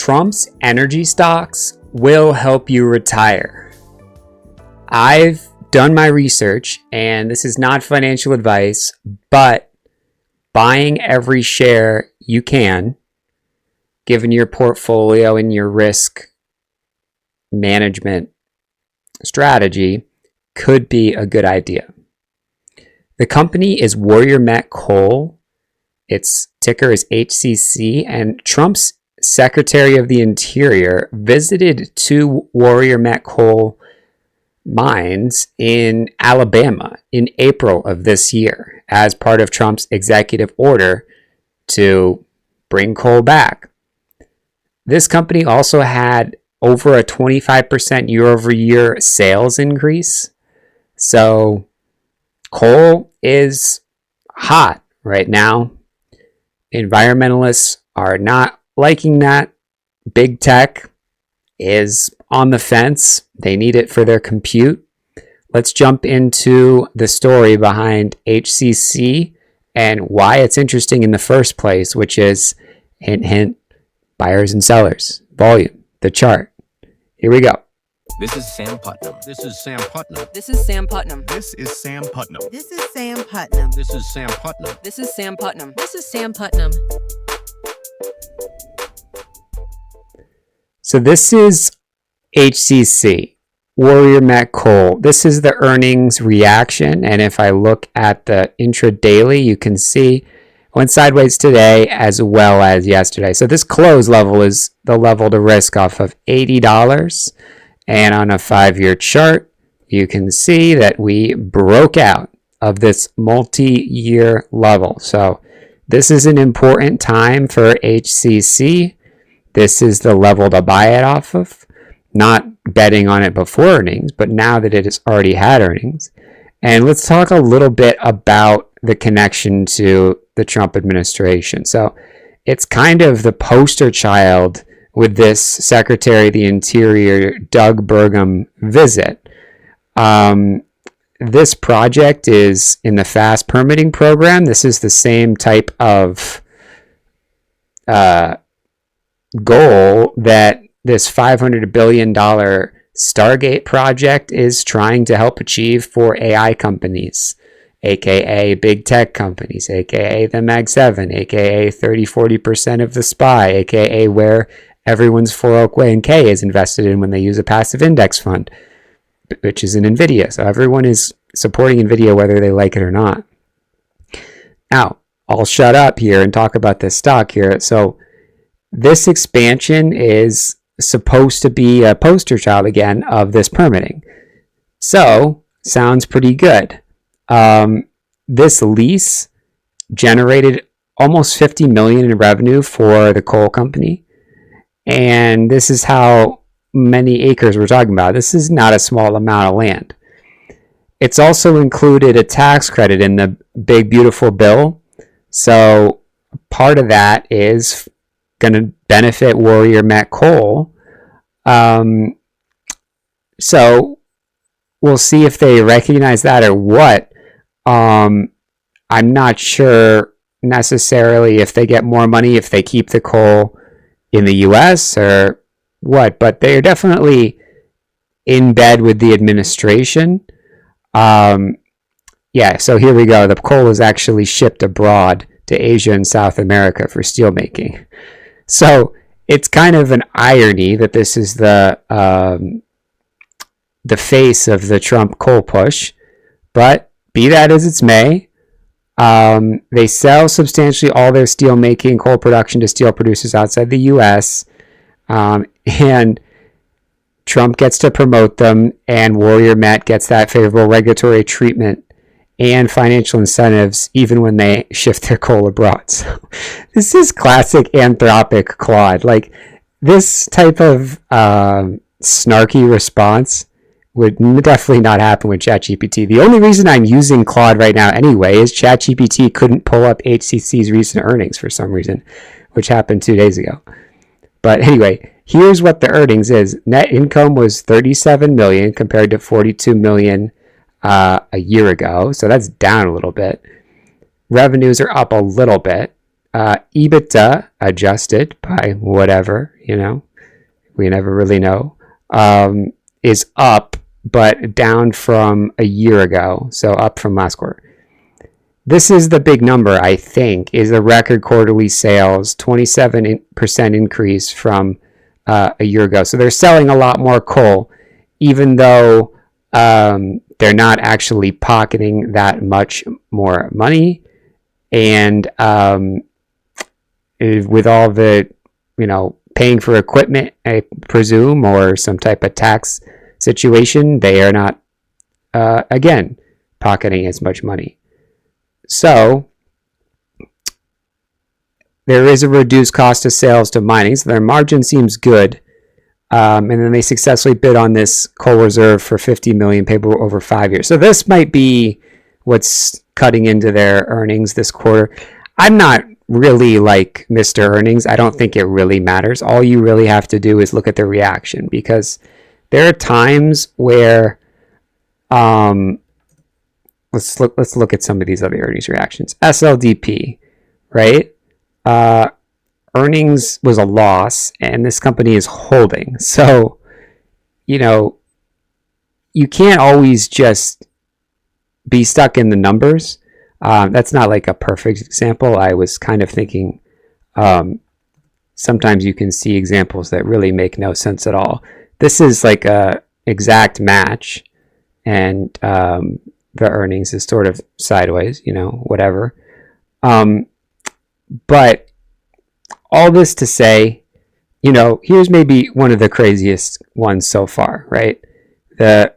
Trump's energy stocks will help you retire. I've done my research, and this is not financial advice, but buying every share you can, given your portfolio and your risk management strategy, could be a good idea. The company is Warrior Met Coal. Its ticker is HCC, and Trump's Secretary of the Interior visited two Warrior Met Coal mines in Alabama in April of this year as part of Trump's executive order to bring coal back. This company also had over a 25% year-over-year sales increase. So coal is hot right now. Environmentalists are not liking that. Big tech is on the fence. They need it for their compute. Let's jump into the story behind HCC and why it's interesting in the first place, which is, hint, hint, buyers and sellers, volume, the chart. Here we go. This is Sam Putnam. This is Sam Putnam. This is Sam Putnam. This is Sam Putnam. This is Sam Putnam. This is Sam Putnam. This is Sam Putnam. This is Sam Putnam. So this is HCC, Warrior Met Coal. This is the earnings reaction. And if I look at the intradaily, you can see went sideways today as well as yesterday. So this close level is the level to risk off of $80. And on a 5-year chart, you can see that we broke out of this multi-year level. So this is an important time for HCC. This is the level to buy it off of. Not betting on it before earnings, but now that it has already had earnings. And let's talk a little bit about the connection to the Trump administration. So it's kind of the poster child with this Secretary of the Interior, Doug Burgum, visit. This project is in the fast permitting program. This is the same type of goal that this $500 billion Stargate project is trying to help achieve for AI companies, aka big tech companies, aka the Mag 7, aka 30-40% of the SPY, aka where everyone's 401k is invested in when they use a passive index fund, which is in NVIDIA. So everyone is supporting NVIDIA whether they like it or not. Now, I'll shut up here and talk about this stock here. So this expansion is supposed to be a poster child again of this permitting. So, sounds pretty good. This lease generated almost $50 million in revenue for the coal company. And this is how many acres we're talking about. This is not a small amount of land. It's also included a tax credit in the big, beautiful bill. So part of that is going to benefit Warrior Met Coal. So we'll see if they recognize that or what. I'm not sure necessarily if they get more money if they keep the coal in the US or what, but they're definitely in bed with the administration. Yeah, so here we go. The coal is actually shipped abroad to Asia and South America for steelmaking. So it's kind of an irony that this is the face of the Trump coal push, but be that as it may, they sell substantially all their steelmaking coal production to steel producers outside the U.S., and Trump gets to promote them, and Warrior Met gets that favorable regulatory treatment and financial incentives even when they shift their coal abroad. So this is classic Anthropic Claude. Like, this type of snarky response would definitely not happen with ChatGPT. The only reason I'm using Claude right now anyway is ChatGPT couldn't pull up HCC's recent earnings for some reason, which happened 2 days ago. But anyway, here's what the earnings is. Net income was $37 million compared to $42 million a year ago. So that's down a little bit. Revenues are up a little bit. EBITDA adjusted by whatever, we never really know, is up, but down from a year ago. So up from last quarter. This is the big number, I think, is the record quarterly sales, 27% increase from a year ago. So they're selling a lot more coal, even though they're not actually pocketing that much more money. And with all the, paying for equipment, I presume, or some type of tax situation, they are not, again, pocketing as much money. So there is a reduced cost of sales to mining, so their margin seems good. And then they successfully bid on this coal reserve for $50 million paper over 5 years. So this might be what's cutting into their earnings this quarter. I'm not really like Mr. Earnings. I don't think it really matters. All you really have to do is look at the reaction, because there are times where let's look at some of these other earnings reactions. SLDP, right? Earnings was a loss, and this company is holding. So, you can't always just be stuck in the numbers. That's not like a perfect example. I was kind of thinking sometimes you can see examples that really make no sense at all. This is like a exact match, and the earnings is sort of sideways, whatever. But all this to say, here's maybe one of the craziest ones so far, right? The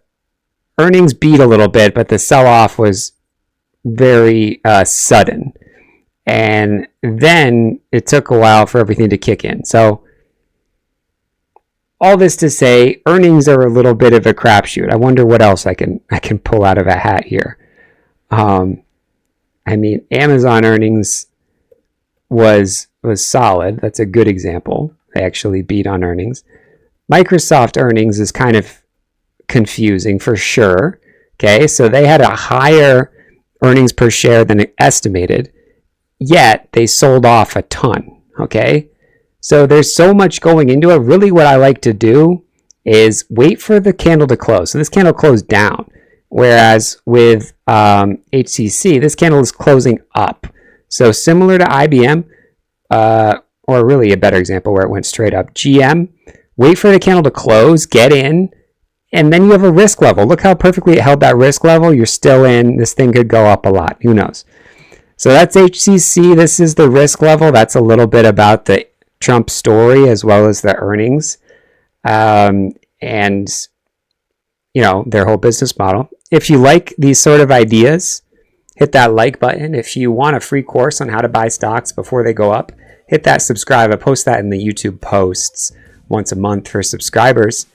earnings beat a little bit, but the sell-off was very sudden. And then it took a while for everything to kick in. So all this to say, earnings are a little bit of a crapshoot. I wonder what else I can pull out of a hat here. Amazon earnings was solid. That's a good example. They actually beat on earnings. Microsoft earnings is kind of confusing for sure. Okay, so they had a higher earnings per share than estimated, yet they sold off a ton. Okay. So there's so much going into it. Really what I like to do is wait for the candle to close. So this candle closed down, whereas with HCC, this candle is closing up. So similar to IBM, or really a better example where it went straight up, GM, wait for the candle to close, get in, and then you have a risk level. Look how perfectly it held that risk level. You're still in. This thing could go up a lot. Who knows? So that's HCC. This is the risk level. That's a little bit about the Trump story as well as the earnings, and their whole business model. If you like these sort of ideas, hit that like button. If you want a free course on how to buy stocks before they go up, hit that subscribe. I post that in the YouTube posts once a month for subscribers.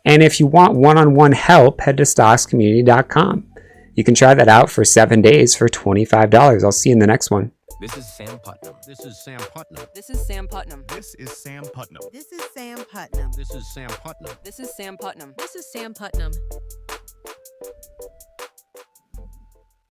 And if you want one-on-one help, head to stockscommunity.com. You can try that out for 7 days for $25. I'll see you in the next one. This is Sam Putnam. This is Sam Putnam. This is Sam Putnam. This is Sam Putnam. This is Sam Putnam. This is Sam Putnam. This is Sam Putnam. This is Sam Putnam.